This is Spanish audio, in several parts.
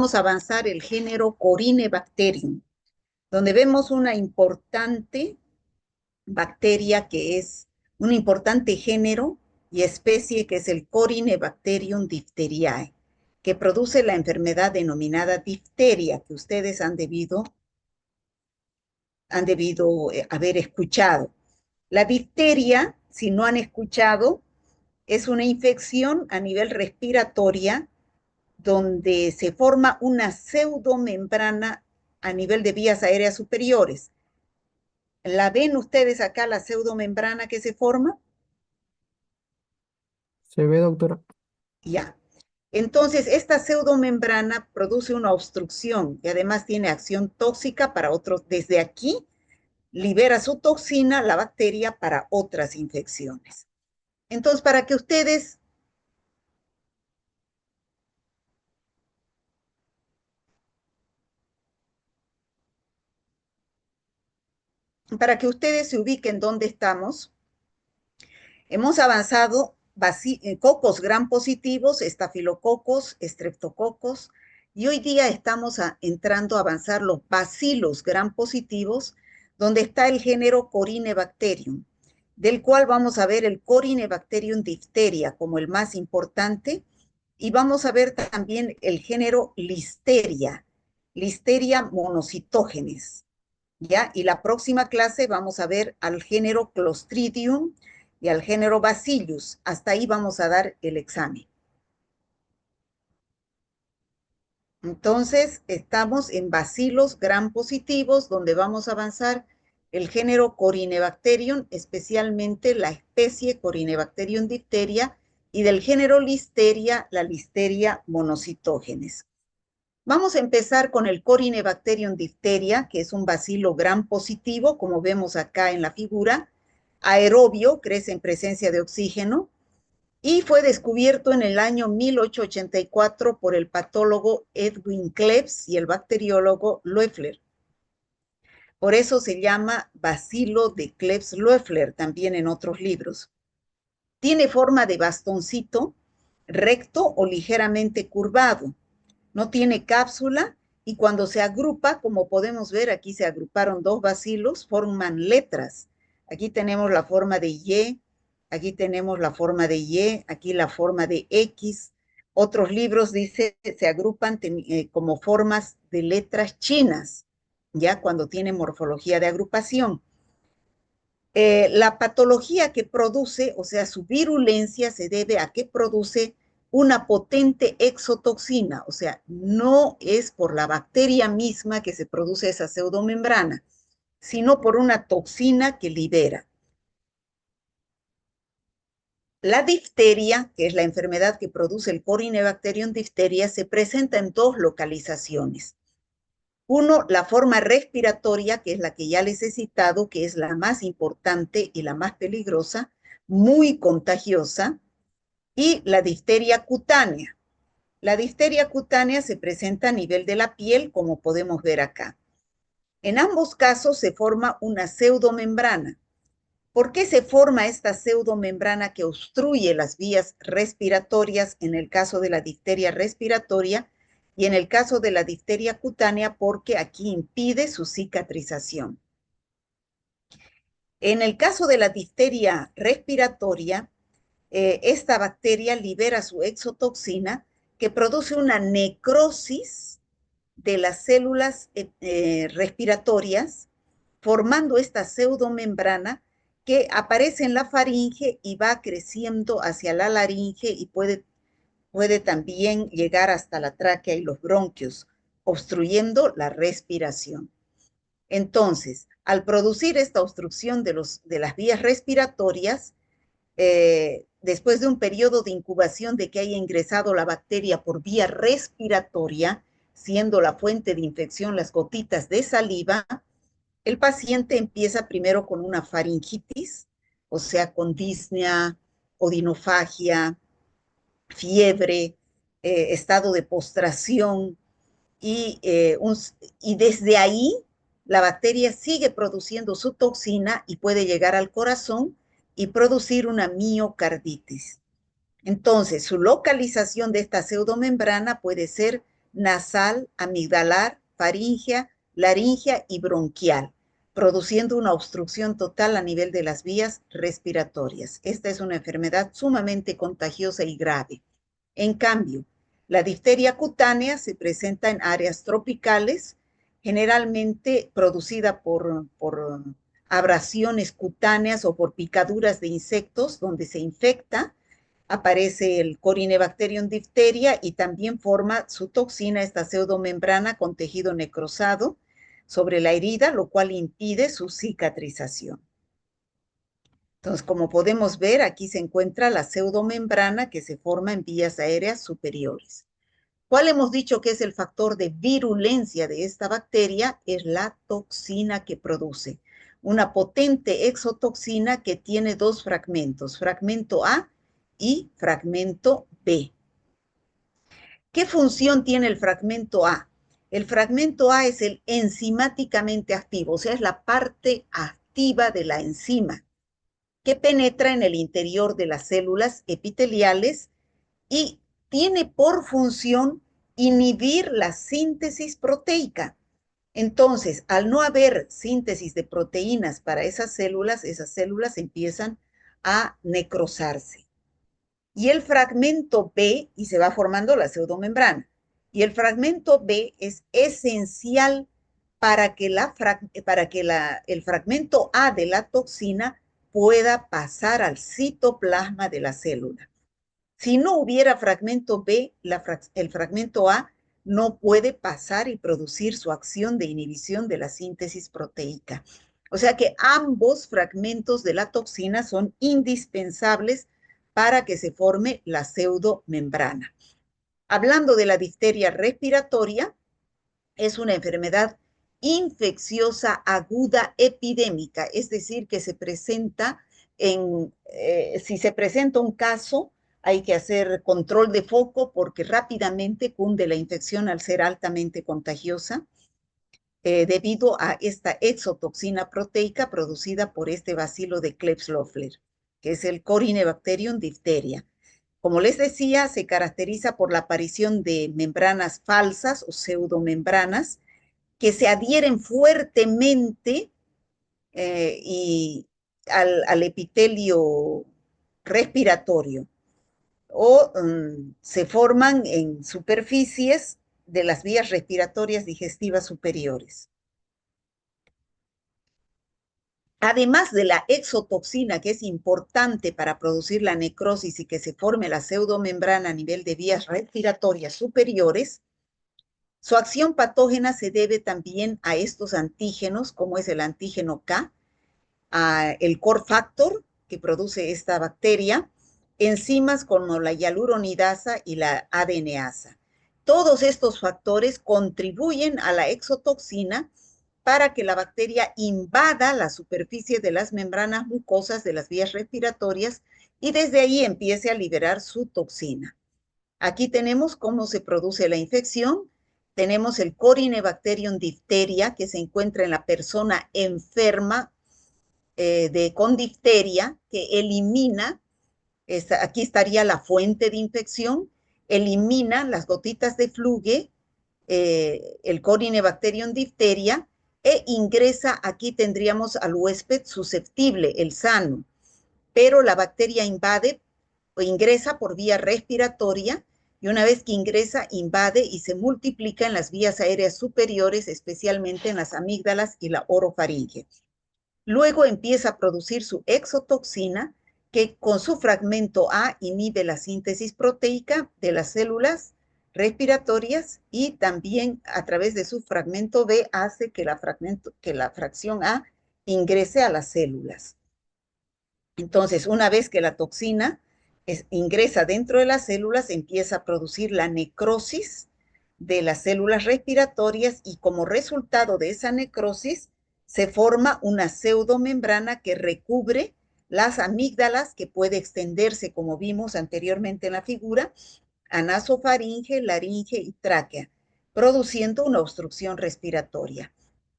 Vamos a avanzar el género Corynebacterium, donde vemos una importante bacteria que es un importante género y especie que es el Corynebacterium diphtheriae, que produce la enfermedad denominada difteria, que ustedes han debido haber escuchado. La difteria, si no han escuchado, es una infección a nivel respiratoria donde se forma una pseudomembrana a nivel de vías aéreas superiores. ¿La ven ustedes acá, la pseudomembrana que se forma? Se ve, doctora. Ya. Entonces, esta pseudomembrana produce una obstrucción y además tiene acción tóxica para otros. Desde aquí libera su toxina, la bacteria, para otras infecciones. Entonces, para que ustedes se ubiquen dónde estamos, hemos avanzado cocos gram positivos, estafilococos, estreptococos, y hoy día estamos entrando a avanzar los bacilos gram positivos, donde está el género Corynebacterium, del cual vamos a ver el Corynebacterium diphtheria como el más importante, y vamos a ver también el género Listeria monocitógenes, ¿ya? Y la próxima clase vamos a ver al género Clostridium y al género Bacillus. Hasta ahí vamos a dar el examen. Entonces, estamos en bacilos gram positivos, donde vamos a avanzar el género Corynebacterium, especialmente la especie Corynebacterium diphtheria, y del género Listeria, la Listeria monocitógenes. Vamos a empezar con el Corynebacterium diphtheria, que es un bacilo gram positivo, como vemos acá en la figura, aerobio, crece en presencia de oxígeno, y fue descubierto en el año 1884 por el patólogo Edwin Klebs y el bacteriólogo Loeffler. Por eso se llama bacilo de Klebs-Loeffler, también en otros libros. Tiene forma de bastoncito, recto o ligeramente curvado. No tiene cápsula y cuando se agrupa, como podemos ver, aquí se agruparon dos bacilos, forman letras. Aquí tenemos la forma de Y, aquí tenemos la forma de Y, aquí la forma de X. Otros libros dice se agrupan como formas de letras chinas, ya cuando tiene morfología de agrupación. La patología que produce, o sea, su virulencia se debe a que produce una potente exotoxina, o sea, no es por la bacteria misma que se produce esa pseudomembrana, sino por una toxina que libera. La difteria, que es la enfermedad que produce el Corynebacterium diphtheria, se presenta en dos localizaciones. Uno, la forma respiratoria, que es la que ya les he citado, que es la más importante y la más peligrosa, muy contagiosa, y la difteria cutánea. La difteria cutánea se presenta a nivel de la piel, como podemos ver acá. En ambos casos se forma una pseudomembrana. ¿Por qué se forma esta pseudomembrana que obstruye las vías respiratorias en el caso de la difteria respiratoria y en el caso de la difteria cutánea? Porque aquí impide su cicatrización. En el caso de la difteria respiratoria, esta bacteria libera su exotoxina que produce una necrosis de las células respiratorias, formando esta pseudomembrana que aparece en la faringe y va creciendo hacia la laringe y puede también llegar hasta la tráquea y los bronquios, obstruyendo la respiración. Entonces, al producir esta obstrucción de las vías respiratorias, después de un periodo de incubación de que haya ingresado la bacteria por vía respiratoria, siendo la fuente de infección las gotitas de saliva, el paciente empieza primero con una faringitis, o sea, con disnea, odinofagia, fiebre, estado de postración, y desde ahí la bacteria sigue produciendo su toxina y puede llegar al corazón y producir una miocarditis. Entonces, su localización de esta pseudomembrana puede ser nasal, amigdalar, faríngea, laringea y bronquial, produciendo una obstrucción total a nivel de las vías respiratorias. Esta es una enfermedad sumamente contagiosa y grave. En cambio, la difteria cutánea se presenta en áreas tropicales, generalmente producida por abrasiones cutáneas o por picaduras de insectos donde se infecta, aparece el Corynebacterium diphtheria y también forma su toxina, esta pseudomembrana con tejido necrosado sobre la herida, lo cual impide su cicatrización. Entonces, como podemos ver, aquí se encuentra la pseudomembrana que se forma en vías aéreas superiores. ¿Cuál hemos dicho que es el factor de virulencia de esta bacteria? Es la toxina que produce. Una potente exotoxina que tiene dos fragmentos, fragmento A y fragmento B. ¿Qué función tiene el fragmento A? El fragmento A es el enzimáticamente activo, o sea, es la parte activa de la enzima que penetra en el interior de las células epiteliales y tiene por función inhibir la síntesis proteica. Entonces, al no haber síntesis de proteínas para esas células empiezan a necrosarse. Y el fragmento B, y se va formando la pseudomembrana, y el fragmento B es esencial para que, el fragmento A de la toxina pueda pasar al citoplasma de la célula. Si no hubiera fragmento B, el fragmento A no puede pasar y producir su acción de inhibición de la síntesis proteica. O sea que ambos fragmentos de la toxina son indispensables para que se forme la pseudomembrana. Hablando de la difteria respiratoria, es una enfermedad infecciosa aguda epidémica, es decir, que se presenta si se presenta un caso, hay que hacer control de foco porque rápidamente cunde la infección al ser altamente contagiosa debido a esta exotoxina proteica producida por este bacilo de Klebsiella, que es el Corynebacterium diphtheria. Como les decía, se caracteriza por la aparición de membranas falsas o pseudomembranas que se adhieren fuertemente y al epitelio respiratorio o se forman en superficies de las vías respiratorias digestivas superiores. Además de la exotoxina, que es importante para producir la necrosis y que se forme la pseudomembrana a nivel de vías respiratorias superiores, su acción patógena se debe también a estos antígenos, como es el antígeno K, el core factor que produce esta bacteria, enzimas como la hialuronidasa y la ADNasa. Todos estos factores contribuyen a la exotoxina para que la bacteria invada la superficie de las membranas mucosas de las vías respiratorias y desde ahí empiece a liberar su toxina. Aquí tenemos cómo se produce la infección. Tenemos el Corynebacterium diphtheria que se encuentra en la persona enferma con difteria que elimina, aquí estaría la fuente de infección, elimina las gotitas de fluge, el Corynebacterium diphtheria, e ingresa, aquí tendríamos al huésped susceptible, el sano, pero la bacteria invade o ingresa por vía respiratoria y una vez que ingresa, invade y se multiplica en las vías aéreas superiores, especialmente en las amígdalas y la orofaringe. Luego empieza a producir su exotoxina que con su fragmento A inhibe la síntesis proteica de las células respiratorias y también a través de su fragmento B hace que la fracción A ingrese a las células. Entonces, una vez que la toxina ingresa dentro de las células, empieza a producir la necrosis de las células respiratorias y como resultado de esa necrosis se forma una pseudomembrana que recubre las amígdalas, que puede extenderse, como vimos anteriormente en la figura, a nasofaringe, laringe y tráquea, produciendo una obstrucción respiratoria.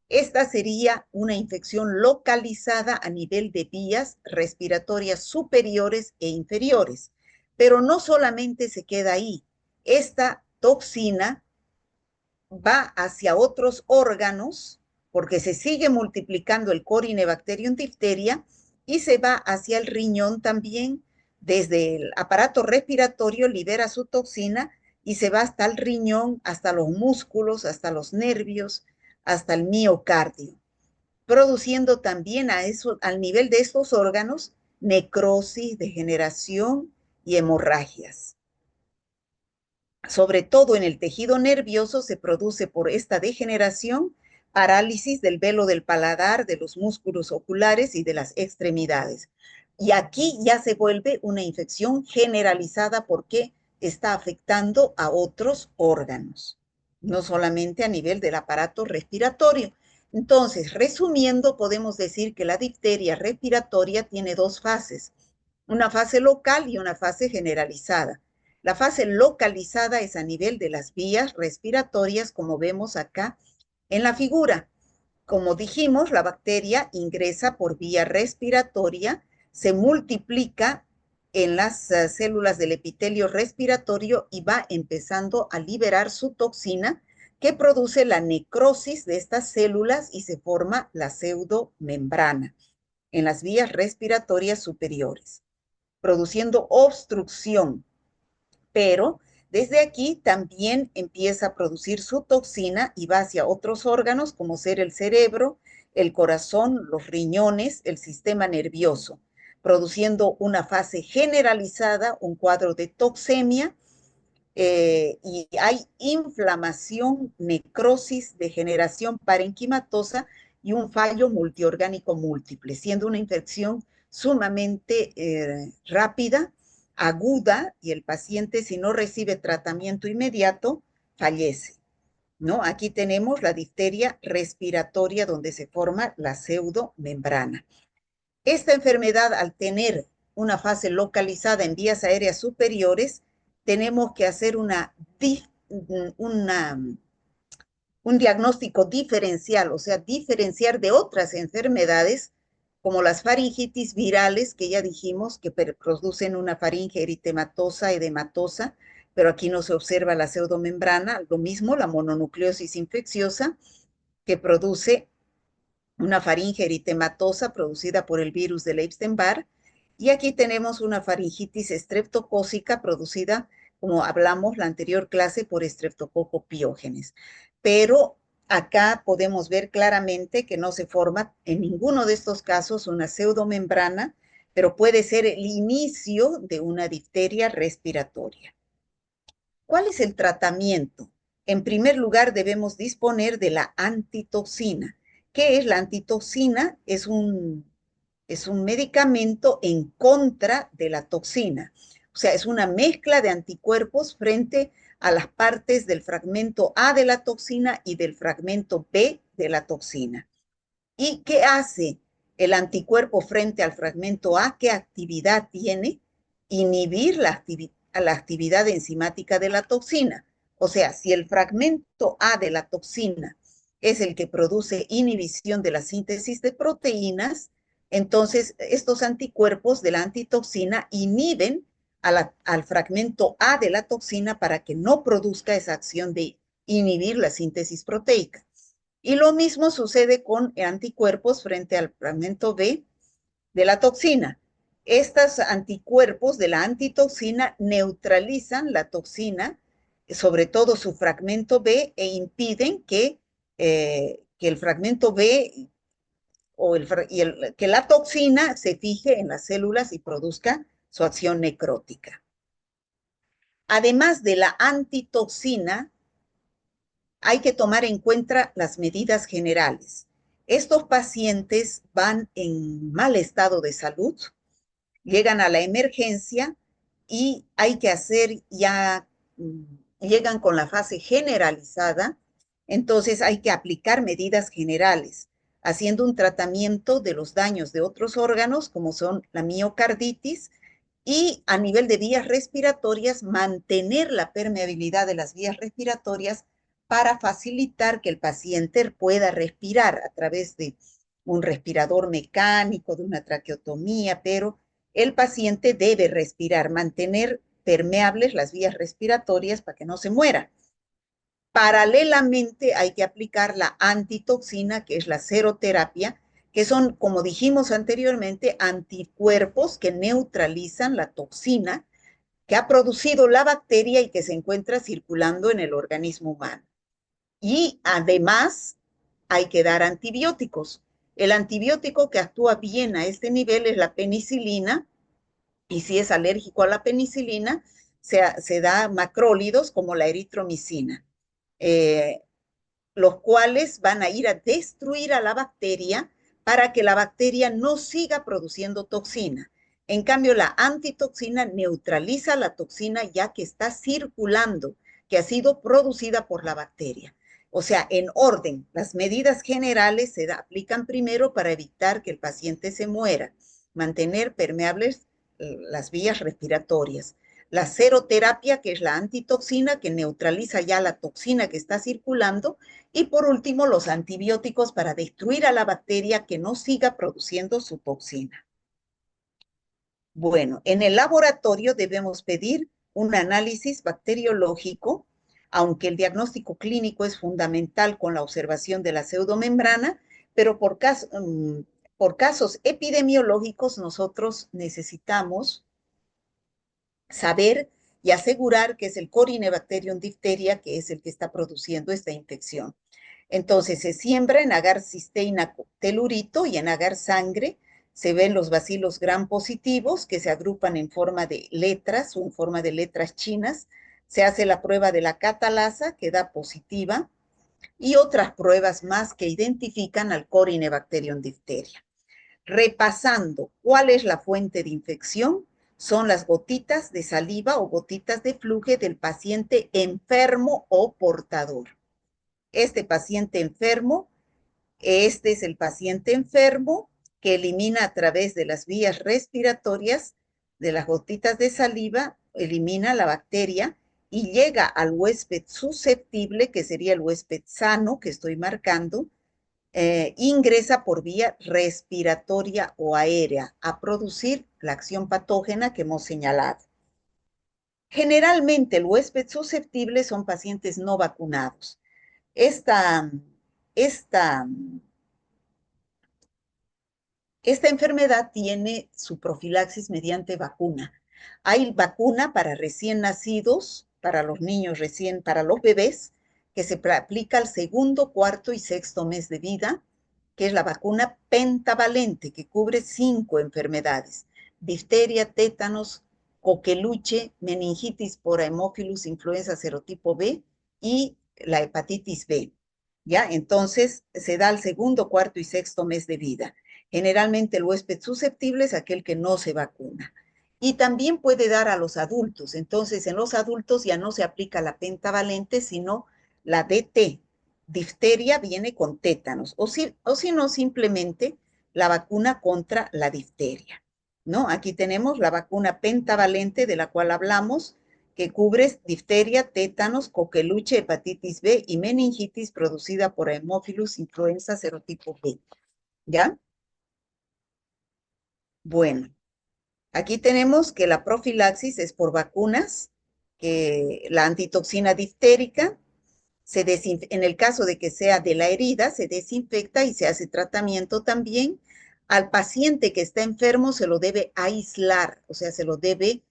Esta sería una infección localizada a nivel de vías respiratorias superiores e inferiores. Pero no solamente se queda ahí. Esta toxina va hacia otros órganos, porque se sigue multiplicando el Corynebacterium diphtheria y se va hacia el riñón también. Desde el aparato respiratorio libera su toxina y se va hasta el riñón, hasta los músculos, hasta los nervios, hasta el miocardio, produciendo también al nivel de estos órganos necrosis, degeneración y hemorragias. Sobre todo en el tejido nervioso se produce por esta degeneración parálisis del velo del paladar, de los músculos oculares y de las extremidades. Y aquí ya se vuelve una infección generalizada porque está afectando a otros órganos, no solamente a nivel del aparato respiratorio. Entonces, resumiendo, podemos decir que la difteria respiratoria tiene dos fases, una fase local y una fase generalizada. La fase localizada es a nivel de las vías respiratorias, como vemos acá en la figura. Como dijimos, la bacteria ingresa por vía respiratoria, se multiplica en las células del epitelio respiratorio y va empezando a liberar su toxina que produce la necrosis de estas células y se forma la pseudomembrana en las vías respiratorias superiores, produciendo obstrucción, pero desde aquí también empieza a producir su toxina y va hacia otros órganos como ser el cerebro, el corazón, los riñones, el sistema nervioso, produciendo una fase generalizada, un cuadro de toxemia, y hay inflamación, necrosis, degeneración parenquimatosa y un fallo multiorgánico múltiple, siendo una infección sumamente rápida, aguda, y el paciente, si no recibe tratamiento inmediato, fallece, ¿no? Aquí tenemos la difteria respiratoria donde se forma la pseudomembrana. Esta enfermedad, al tener una fase localizada en vías aéreas superiores, tenemos que hacer una, un diagnóstico diferencial, o sea, diferenciar de otras enfermedades como las faringitis virales, que ya dijimos que producen una faringe eritematosa, edematosa, pero aquí no se observa la pseudomembrana, lo mismo la mononucleosis infecciosa, que produce una faringe eritematosa producida por el virus del Epstein-Barr, y aquí tenemos una faringitis estreptocócica producida, como hablamos la anterior clase, por Streptococcus pyogenes. Pero acá podemos ver claramente que no se forma en ninguno de estos casos una pseudomembrana, pero puede ser el inicio de una difteria respiratoria. ¿Cuál es el tratamiento? En primer lugar, debemos disponer de la antitoxina. ¿Qué es la antitoxina? Es un medicamento en contra de la toxina. O sea, es una mezcla de anticuerpos frente a las partes del fragmento A de la toxina y del fragmento B de la toxina. ¿Y qué hace el anticuerpo frente al fragmento A? ¿Qué actividad tiene? Inhibir la actividad enzimática de la toxina. O sea, si el fragmento A de la toxina es el que produce inhibición de la síntesis de proteínas, entonces estos anticuerpos de la antitoxina inhiben al fragmento A de la toxina para que no produzca esa acción de inhibir la síntesis proteica. Y lo mismo sucede con anticuerpos frente al fragmento B de la toxina. Estos anticuerpos de la antitoxina neutralizan la toxina, sobre todo su fragmento B, e impiden que el fragmento B que la toxina se fije en las células y produzca su acción necrótica. Además de la antitoxina, hay que tomar en cuenta las medidas generales. Estos pacientes van en mal estado de salud, llegan a la emergencia y hay que hacer ya, llegan con la fase generalizada, entonces hay que aplicar medidas generales, haciendo un tratamiento de los daños de otros órganos, como son la miocarditis, y a nivel de vías respiratorias, mantener la permeabilidad de las vías respiratorias para facilitar que el paciente pueda respirar a través de un respirador mecánico, de una traqueotomía, pero el paciente debe respirar, mantener permeables las vías respiratorias para que no se muera. Paralelamente hay que aplicar la antitoxina, que es la seroterapia, que son, como dijimos anteriormente, anticuerpos que neutralizan la toxina que ha producido la bacteria y que se encuentra circulando en el organismo humano. Y además hay que dar antibióticos. El antibiótico que actúa bien a este nivel es la penicilina, y si es alérgico a la penicilina, se da macrólidos como la eritromicina, eh, los cuales van a ir a destruir a la bacteria para que la bacteria no siga produciendo toxina. En cambio, la antitoxina neutraliza la toxina ya que está circulando, que ha sido producida por la bacteria. O sea, en orden, las medidas generales se aplican primero para evitar que el paciente se muera, mantener permeables las vías respiratorias. La seroterapia, que es la antitoxina, que neutraliza ya la toxina que está circulando, y por último, los antibióticos para destruir a la bacteria que no siga produciendo su toxina. Bueno, en el laboratorio debemos pedir un análisis bacteriológico, aunque el diagnóstico clínico es fundamental con la observación de la pseudomembrana, pero por casos epidemiológicos nosotros necesitamos saber y asegurar que es el Corynebacterium diphtheria, que es el que está produciendo esta infección. Entonces se siembra en agar cisteína telurito y en agar sangre se ven los bacilos gram positivos que se agrupan en forma de letras o en forma de letras chinas. Se hace la prueba de la catalasa que da positiva y otras pruebas más que identifican al Corynebacterium diphtheria. Repasando cuál es la fuente de infección, son las gotitas de saliva o gotitas de flujo del paciente enfermo o portador. Este paciente enfermo, este es el paciente enfermo que elimina a través de las vías respiratorias de las gotitas de saliva, elimina la bacteria y llega al huésped susceptible, que sería el huésped sano que estoy marcando, ingresa por vía respiratoria o aérea a producir la acción patógena que hemos señalado. Generalmente el huésped susceptible son pacientes no vacunados. Esta, esta, esta enfermedad tiene su profilaxis mediante vacuna. Hay vacuna para recién nacidos, para los niños recién, para los bebés, que se aplica al segundo, cuarto y sexto mes de vida, que es la vacuna pentavalente, que cubre 5 enfermedades: difteria, tétanos, coqueluche, meningitis por Haemophilus influenza serotipo B y la hepatitis B. ¿Ya? Entonces, se da al segundo, cuarto y sexto mes de vida. Generalmente el huésped susceptible es aquel que no se vacuna. Y también puede dar a los adultos. Entonces, en los adultos ya no se aplica la pentavalente, sino la DT. Difteria viene con tétanos, o si no, simplemente la vacuna contra la difteria, ¿no? Aquí tenemos la vacuna pentavalente de la cual hablamos, que cubre difteria, tétanos, coqueluche, hepatitis B y meningitis producida por Haemophilus influenza serotipo B, ¿ya? Bueno, aquí tenemos que la profilaxis es por vacunas, que la antitoxina diftérica, en el caso de que sea de la herida, se desinfecta y se hace tratamiento también. Al paciente que está enfermo se lo debe aislar, o sea, se lo debe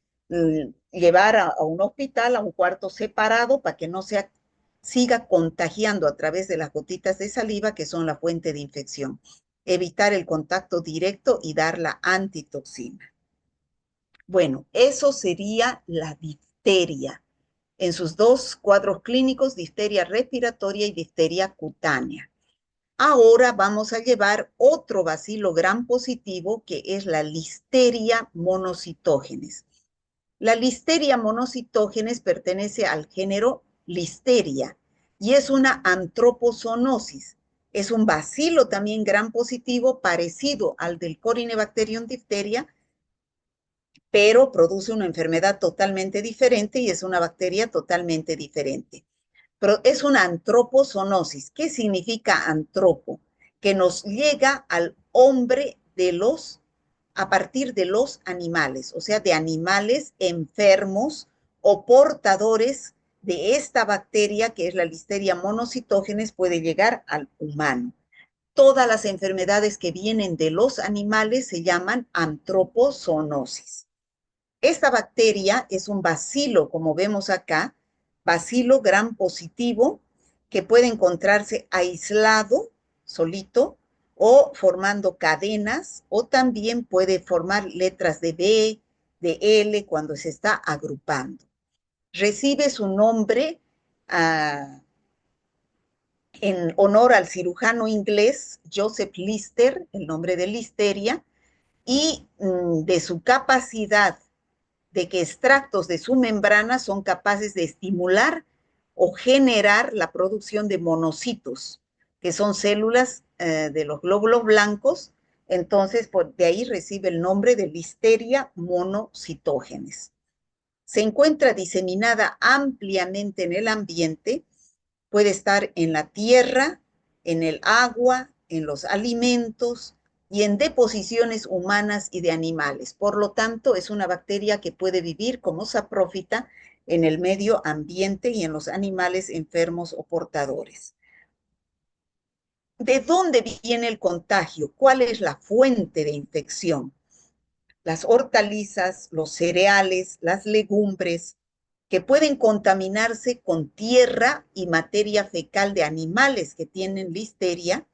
llevar a un hospital, a un cuarto separado, para que no siga contagiando a través de las gotitas de saliva, que son la fuente de infección. Evitar el contacto directo y dar la antitoxina. Bueno, eso sería la difteria en sus dos cuadros clínicos, difteria respiratoria y difteria cutánea. Ahora vamos a llevar otro bacilo gram positivo, que es la listeria monocitógenes. La listeria monocitógenes pertenece al género Listeria y es una antropozonosis. Es un bacilo también gram positivo parecido al del Corynebacterium diphtheria, pero produce una enfermedad totalmente diferente y es una bacteria totalmente diferente. Pero es una antropozonosis. ¿Qué significa antropo? Que nos llega al hombre a partir de los animales, o sea, de animales enfermos o portadores de esta bacteria, que es la Listeria monocitógenes, puede llegar al humano. Todas las enfermedades que vienen de los animales se llaman antropozoonosis. Esta bacteria es un bacilo, como vemos acá, bacilo gram positivo, que puede encontrarse aislado, solito, o formando cadenas, o también puede formar letras de B, de L, cuando se está agrupando. Recibe su nombre en honor al cirujano inglés Joseph Lister, el nombre de Listeria, y de su capacidad de que extractos de su membrana son capaces de estimular o generar la producción de monocitos, que son células de los glóbulos blancos. Entonces, de ahí recibe el nombre de Listeria monocitógenes. Se encuentra diseminada ampliamente en el ambiente, puede estar en la tierra, en el agua, en los alimentos y en deposiciones humanas y de animales. Por lo tanto, es una bacteria que puede vivir como saprófita en el medio ambiente y en los animales enfermos o portadores. ¿De dónde viene el contagio? ¿Cuál es la fuente de infección? Las hortalizas, los cereales, las legumbres, que pueden contaminarse con tierra y materia fecal de animales que tienen listeria,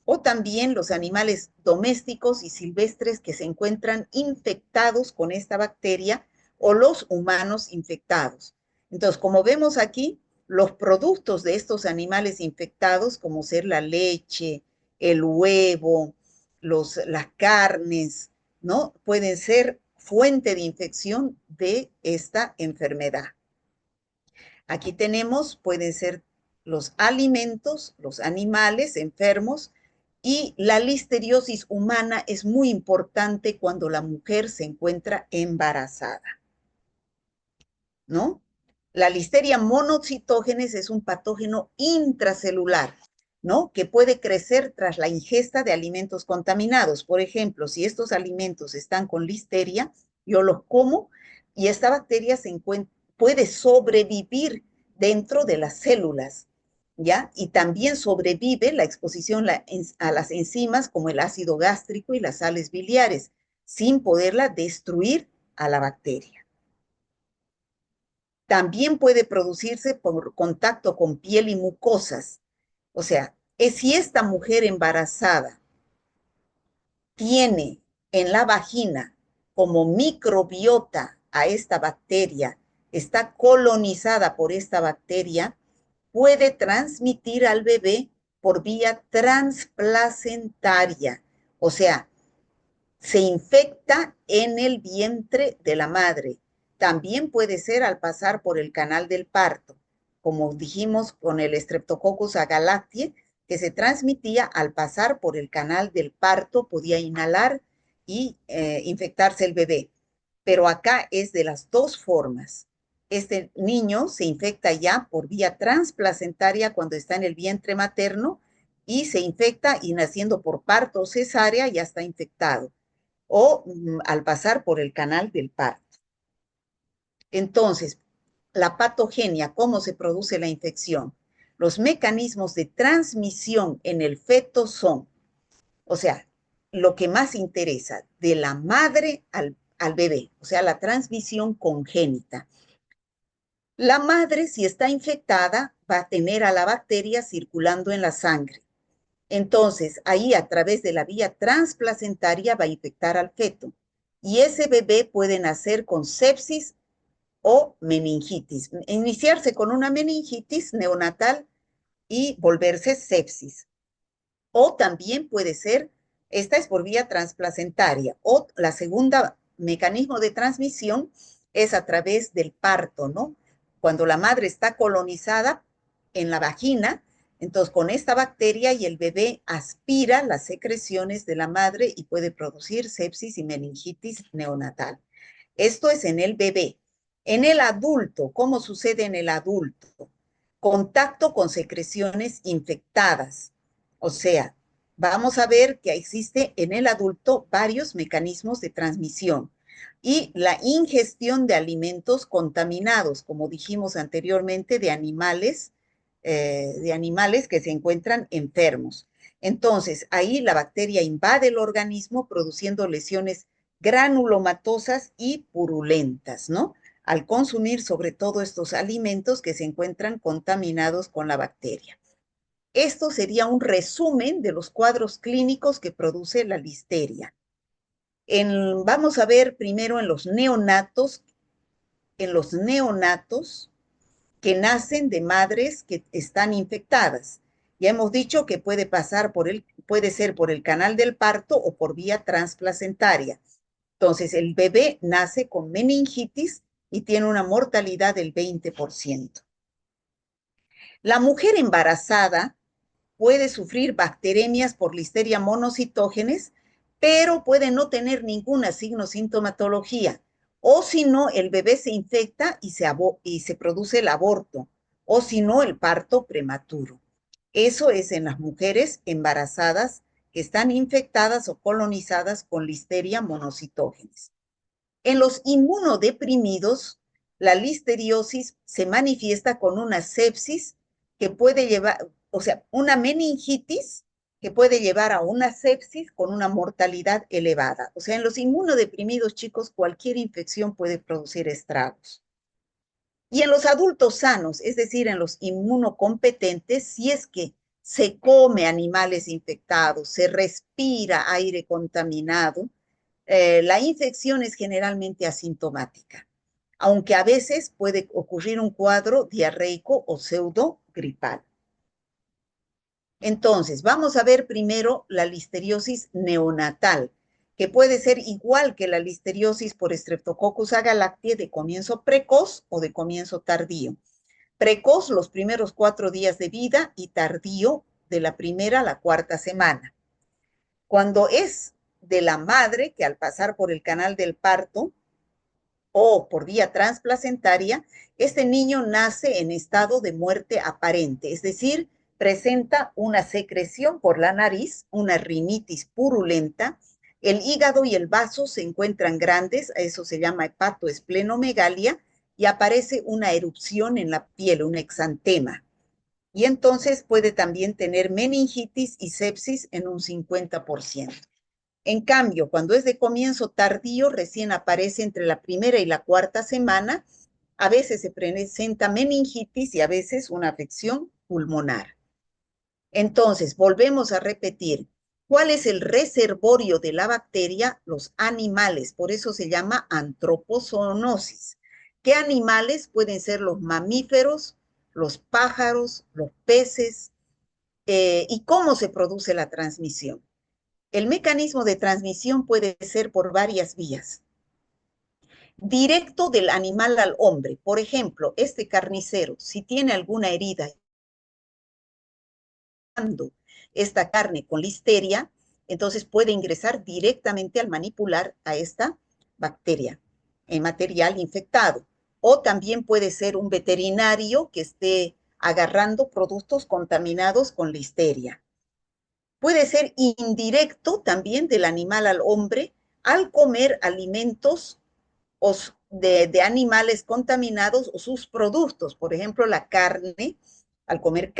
o también los animales domésticos y silvestres que se encuentran infectados con esta bacteria, o los humanos infectados. Entonces, como vemos aquí, los productos de estos animales infectados, como ser la leche, el huevo, las carnes, ¿no? Pueden ser fuente de infección de esta enfermedad. Aquí tenemos, pueden ser los alimentos, los animales enfermos, y la listeriosis humana es muy importante cuando la mujer se encuentra embarazada, ¿no? La Listeria monocitógenes es un patógeno intracelular, ¿no? Que puede crecer tras la ingesta de alimentos contaminados. Por ejemplo, si estos alimentos están con listeria, yo los como y esta bacteria puede sobrevivir dentro de las células, ¿ya? Y también sobrevive la exposición a las enzimas como el ácido gástrico y las sales biliares, sin poderla destruir a la bacteria. También puede producirse por contacto con piel y mucosas. O sea, si esta mujer embarazada tiene en la vagina como microbiota a esta bacteria, está colonizada por esta bacteria, puede transmitir al bebé por vía transplacentaria. O sea, se infecta en el vientre de la madre. También puede ser al pasar por el canal del parto, como dijimos con el Streptococcus agalactiae, que se transmitía al pasar por el canal del parto, podía inhalar y infectarse el bebé. Pero acá es de las dos formas. Este niño se infecta ya por vía transplacentaria cuando está en el vientre materno y se infecta y naciendo por parto o cesárea ya está infectado o al pasar por el canal del parto. Entonces, la patogenia, ¿cómo se produce la infección? Los mecanismos de transmisión en el feto son, o sea, lo que más interesa, de la madre al bebé, o sea, la transmisión congénita. La madre, si está infectada, va a tener a la bacteria circulando en la sangre. Entonces, ahí a través de la vía transplacentaria va a infectar al feto. Y ese bebé puede nacer con sepsis o meningitis. Iniciarse con una meningitis neonatal y volverse sepsis. O también puede ser, esta es por vía transplacentaria. O la segunda mecanismo de transmisión es a través del parto, ¿no? Cuando la madre está colonizada en la vagina, entonces con esta bacteria y el bebé aspira las secreciones de la madre y puede producir sepsis y meningitis neonatal. Esto es en el bebé. En el adulto, ¿cómo sucede en el adulto? Contacto con secreciones infectadas. O sea, vamos a ver que existe en el adulto varios mecanismos de transmisión. Y la ingestión de alimentos contaminados, como dijimos anteriormente, de animales que se encuentran enfermos. Entonces, ahí la bacteria invade el organismo produciendo lesiones granulomatosas y purulentas, ¿no? Al consumir sobre todo estos alimentos que se encuentran contaminados con la bacteria. Esto sería un resumen de los cuadros clínicos que produce la listeria. Vamos a ver primero en los neonatos que nacen de madres que están infectadas. Ya hemos dicho que puede ser por el canal del parto o por vía transplacentaria. Entonces, el bebé nace con meningitis y tiene una mortalidad del 20%. La mujer embarazada puede sufrir bacteremias por Listeria monocitógenes, pero puede no tener ninguna sintomatología. O si no, el bebé se infecta y se produce el aborto, o si no, el parto prematuro. Eso es en las mujeres embarazadas que están infectadas o colonizadas con Listeria monocitógenes. En los inmunodeprimidos, la listeriosis se manifiesta con una sepsis que puede llevar, o sea, una meningitis que puede llevar a una sepsis con una mortalidad elevada. O sea, en los inmunodeprimidos, chicos, cualquier infección puede producir estragos. Y en los adultos sanos, es decir, en los inmunocompetentes, si es que se come animales infectados, se respira aire contaminado, la infección es generalmente asintomática, aunque a veces puede ocurrir un cuadro diarreico o pseudogripal. Entonces, vamos a ver primero la listeriosis neonatal, que puede ser igual que la listeriosis por Streptococcus agalactiae de comienzo precoz o de comienzo tardío. Precoz los primeros 4 días de vida y tardío de la primera a la cuarta semana. Cuando es de la madre que al pasar por el canal del parto o por vía transplacentaria, este niño nace en estado de muerte aparente, es decir, presenta una secreción por la nariz, una rinitis purulenta, el hígado y el vaso se encuentran grandes, a eso se llama hepatoesplenomegalia, y aparece una erupción en la piel, un exantema. Y entonces puede también tener meningitis y sepsis en un 50%. En cambio, cuando es de comienzo tardío, recién aparece entre la primera y la cuarta semana, a veces se presenta meningitis y a veces una afección pulmonar. Entonces, volvemos a repetir, ¿cuál es el reservorio de la bacteria? Los animales, por eso se llama antropozoonosis. ¿Qué animales pueden ser los mamíferos, los pájaros, los peces? ¿Y cómo se produce la transmisión? El mecanismo de transmisión puede ser por varias vías. Directo del animal al hombre. Por ejemplo, este carnicero, si tiene alguna herida, esta carne con listeria, entonces puede ingresar directamente al manipular a esta bacteria en material infectado. O también puede ser un veterinario que esté agarrando productos contaminados con listeria. Puede ser indirecto también del animal al hombre al comer alimentos de animales contaminados o sus productos. Por ejemplo, la carne, al comer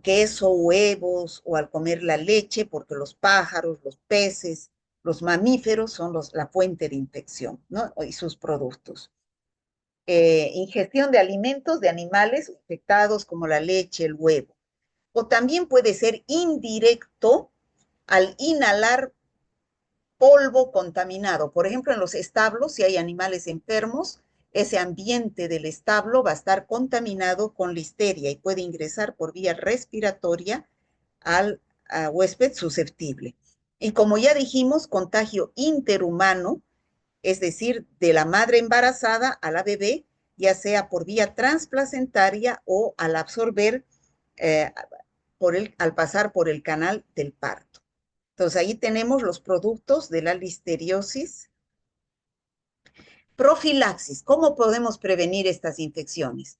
queso, huevos o al comer la leche, porque los pájaros, los peces, los mamíferos son la fuente de infección, ¿no? Y sus productos. Ingestión de alimentos de animales infectados como la leche, el huevo. O también puede ser indirecto al inhalar polvo contaminado. Por ejemplo, en los establos, si hay animales enfermos, ese ambiente del establo va a estar contaminado con listeria y puede ingresar por vía respiratoria al huésped susceptible. Y como ya dijimos, contagio interhumano, es decir, de la madre embarazada a la bebé, ya sea por vía transplacentaria o al absorber eh, al pasar por el canal del parto. Entonces ahí tenemos los productos de la listeriosis. Profilaxis, ¿cómo podemos prevenir estas infecciones?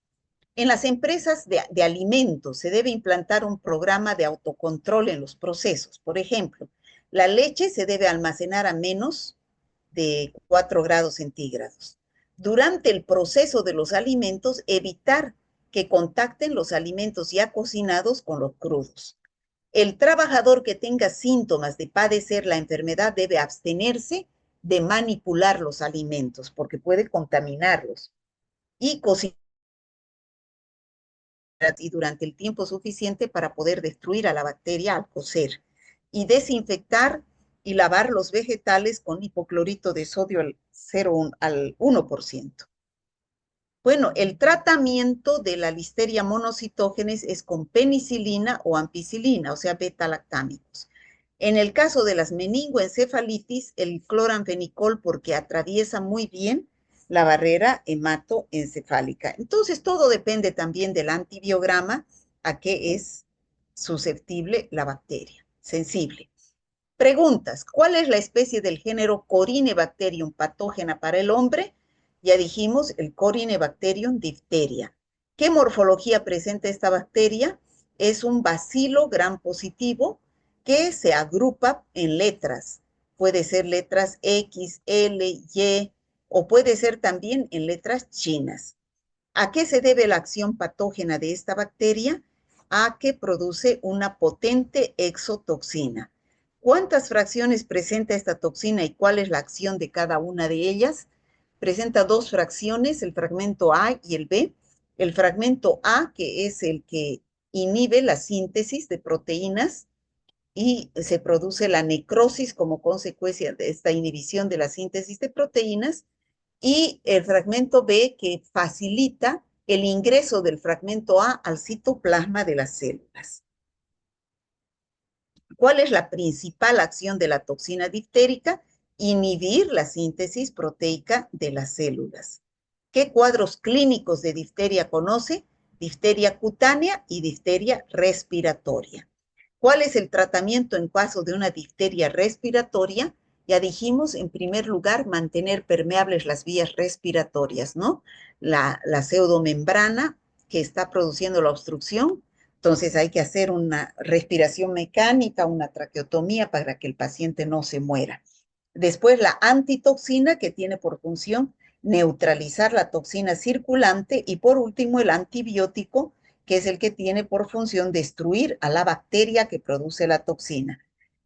En las empresas de alimentos se debe implantar un programa de autocontrol en los procesos. Por ejemplo, la leche se debe almacenar a menos de 4 grados centígrados. Durante el proceso de los alimentos, evitar que contacten los alimentos ya cocinados con los crudos. El trabajador que tenga síntomas de padecer la enfermedad debe abstenerse de manipular los alimentos porque puede contaminarlos y cocinar y durante el tiempo suficiente para poder destruir a la bacteria al cocer y desinfectar y lavar los vegetales con hipoclorito de sodio al 1%. Bueno, el tratamiento de la Listeria monocitógenes es con penicilina o ampicilina, o sea, beta-lactámicos. En el caso de las meningoencefalitis, el cloranfenicol porque atraviesa muy bien la barrera hematoencefálica. Entonces, todo depende también del antibiograma a qué es susceptible la bacteria, sensible. Preguntas, ¿cuál es la especie del género Corynebacterium patógena para el hombre? Ya dijimos, el Corynebacterium diphtheria. ¿Qué morfología presenta esta bacteria? Es un bacilo gram positivo que se agrupa en letras. Puede ser letras X, L, Y o puede ser también en letras chinas. ¿A qué se debe la acción patógena de esta bacteria? A que produce una potente exotoxina. ¿Cuántas fracciones presenta esta toxina y cuál es la acción de cada una de ellas? Presenta 2 fracciones, el fragmento A y el B. El fragmento A, que es el que inhibe la síntesis de proteínas y se produce la necrosis como consecuencia de esta inhibición de la síntesis de proteínas, y el fragmento B que facilita el ingreso del fragmento A al citoplasma de las células. ¿Cuál es la principal acción de la toxina diftérica? Inhibir la síntesis proteica de las células. ¿Qué cuadros clínicos de difteria conoce? Difteria cutánea y difteria respiratoria. ¿Cuál es el tratamiento en caso de una difteria respiratoria? Ya dijimos, en primer lugar, mantener permeables las vías respiratorias, ¿no? La pseudomembrana que está produciendo la obstrucción. Entonces hay que hacer una respiración mecánica, una traqueotomía para que el paciente no se muera. Después la antitoxina que tiene por función neutralizar la toxina circulante y por último el antibiótico que es el que tiene por función destruir a la bacteria que produce la toxina.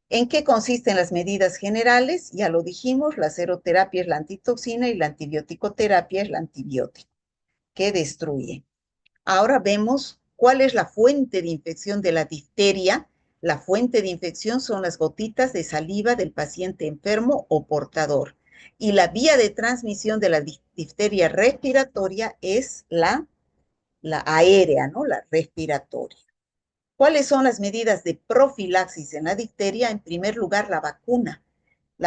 ¿En qué consisten las medidas generales? Ya lo dijimos, la seroterapia es la antitoxina y la antibiótico-terapia es la antibiótico que destruye. Ahora vemos cuál es la fuente de infección de la difteria. La fuente de infección son las gotitas de saliva del paciente enfermo o portador. Y la vía de transmisión de la difteria respiratoria es la aérea, ¿no? La respiratoria. ¿Cuáles son las medidas de profilaxis en la difteria? En primer lugar, la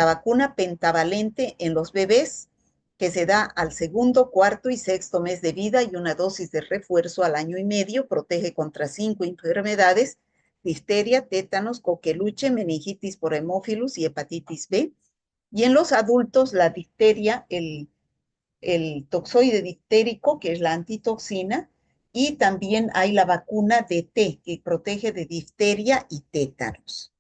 vacuna pentavalente en los bebés que se da al segundo, cuarto y sexto mes de vida y una dosis de refuerzo al año y medio, protege contra 5 enfermedades, difteria, tétanos, coqueluche, meningitis por hemófilus y hepatitis B. Y en los adultos, la difteria, el toxoide diftérico, que es la antitoxina, y también hay la vacuna DT, que protege de difteria y tétanos.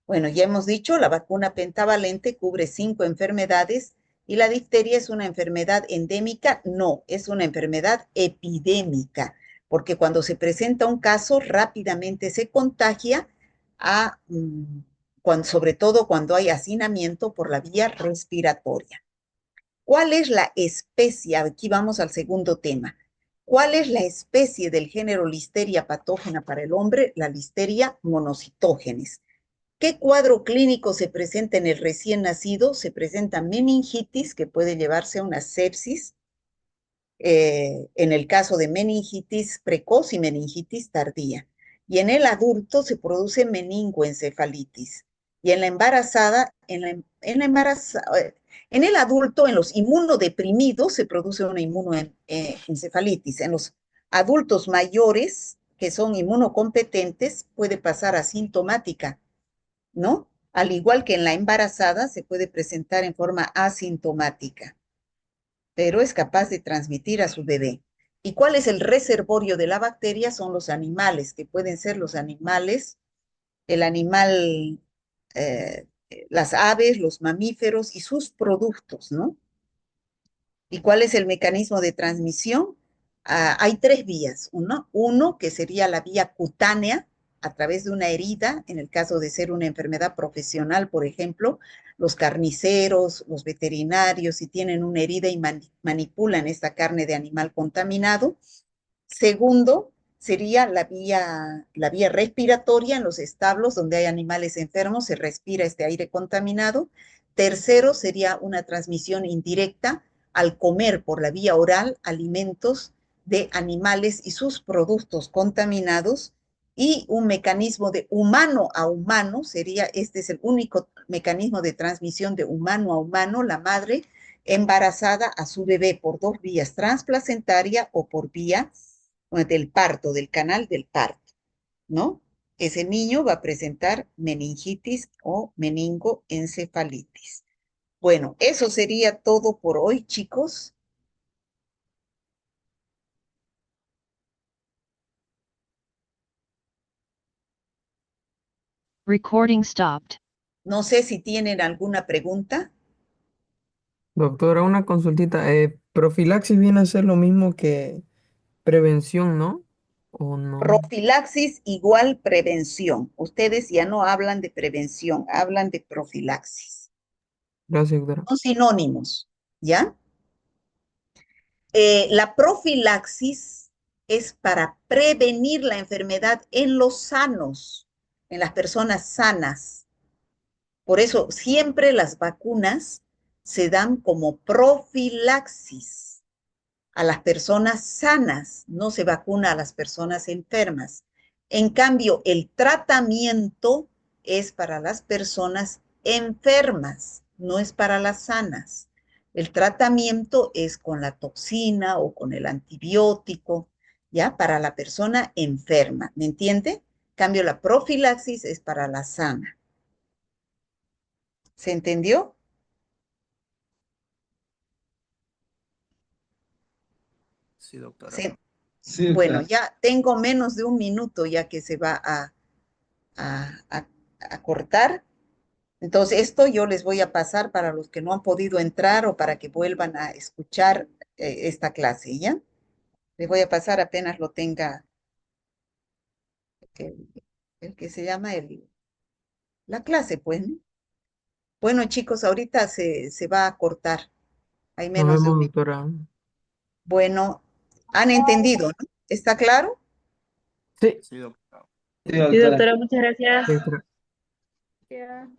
Bueno, ya hemos dicho, la vacuna pentavalente cubre 5 enfermedades y la difteria es una enfermedad endémica. No, es una enfermedad epidémica, porque cuando se presenta un caso rápidamente se contagia sobre todo cuando hay hacinamiento por la vía respiratoria. ¿Cuál es la especie? Aquí vamos al segundo tema. ¿Cuál es la especie del género Listeria patógena para el hombre? La Listeria monocitógenes. ¿Qué cuadro clínico se presenta en el recién nacido? Se presenta meningitis, que puede llevarse a una sepsis, en el caso de meningitis precoz y meningitis tardía. Y en el adulto se produce meningoencefalitis. Y en la embarazada, en el adulto, en los inmunodeprimidos, se produce una inmunoencefalitis. En los adultos mayores, que son inmunocompetentes, puede pasar asintomática, ¿no? Al igual que en la embarazada, se puede presentar en forma asintomática, pero es capaz de transmitir a su bebé. ¿Y cuál es el reservorio de la bacteria? Son los animales, que pueden ser los animales, el animal las aves, los mamíferos y sus productos, ¿no? ¿Y cuál es el mecanismo de transmisión? Hay tres vías. Uno, que sería la vía cutánea, a través de una herida, en el caso de ser una enfermedad profesional, por ejemplo, los carniceros, los veterinarios, si tienen una herida y manipulan esta carne de animal contaminado. Segundo, sería la vía respiratoria en los establos donde hay animales enfermos, se respira este aire contaminado. Tercero, sería una transmisión indirecta al comer por la vía oral alimentos de animales y sus productos contaminados. Y un mecanismo de humano a humano, este es el único mecanismo de transmisión de humano a humano, la madre embarazada a su bebé por dos vías, transplacentaria o por vía del parto, del canal del parto, ¿no? Ese niño va a presentar meningitis o meningoencefalitis. Bueno, eso sería todo por hoy, chicos. Recording stopped. No sé si tienen alguna pregunta. Doctora, una consultita. Profilaxis viene a ser lo mismo que prevención, ¿no? ¿O no? Profilaxis igual prevención. Ustedes ya no hablan de prevención, hablan de profilaxis. Gracias, doctora. Son sinónimos, ¿ya? La profilaxis es para prevenir la enfermedad en los sanos, en las personas sanas. Por eso siempre las vacunas se dan como profilaxis a las personas sanas, no se vacuna a las personas enfermas. En cambio, el tratamiento es para las personas enfermas, no es para las sanas. El tratamiento es con la toxina o con el antibiótico, ¿ya? Para la persona enferma, ¿me entiende? En cambio, la profilaxis es para la sana. ¿Se entendió? Sí, doctora. Se- Sí, Bueno, doctora. ya tengo menos de un minuto ya que se va a cortar. Entonces, esto yo les voy a pasar para los que no han podido entrar o para que vuelvan a escuchar esta clase, ¿ya? Les voy a pasar apenas lo tenga el, el que se llama la clase, pues, ¿no? Bueno, chicos, ahorita se va a cortar. Hay Nos menos de un vemos, minuto. doctora. Bueno, ¿han entendido, no? ¿Está claro? Sí, Sí, doctora. Sí, Sí, doctora. doctora, muchas gracias. sí, doctora. Ya.